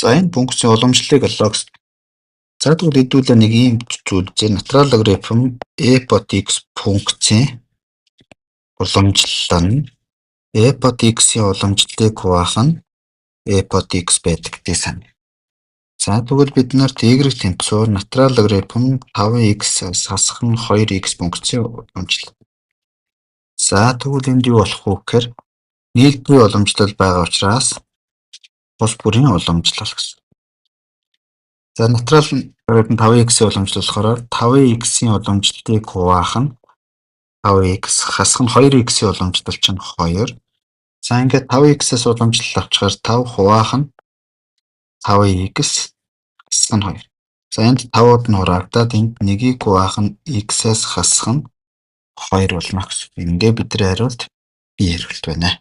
За энэ функцийн уламжлалыг логс. За тэгвэл хэдүүлээ нэг ийм зүйл зэ натурал логарифм e под x функцийн уламжлал нь e под x-ийн уламжлалыг хуваах нь e под x байдаг гэдэг санаа. За тэгвэл бид нарт y тэнцвэр натурал логарифм 5x-аас хасах нь 2x функцийн уламжлал. За тэгвэл энд юу болох вэ гэхээр нийлбэрийн уламжлал байгаа учраас бус бүрийн уламжлал гэсэн. За натурал логарифм 5x-ийн уламжлал болохоор 5x-ийн уламжлалыг хуваах нь 5x хасах нь 2x-ийн уламжлал чинь 2. За ингээд 5x-аас уламжлал авчихаар 5 хуваах нь 5x хасах нь 2. За энд 5-ууд нь хураагдаад энд 1-ийг хуваах нь x-аас хасах нь 2 болно гэсэн. Ингээ бидний хариулт B хариулт байна.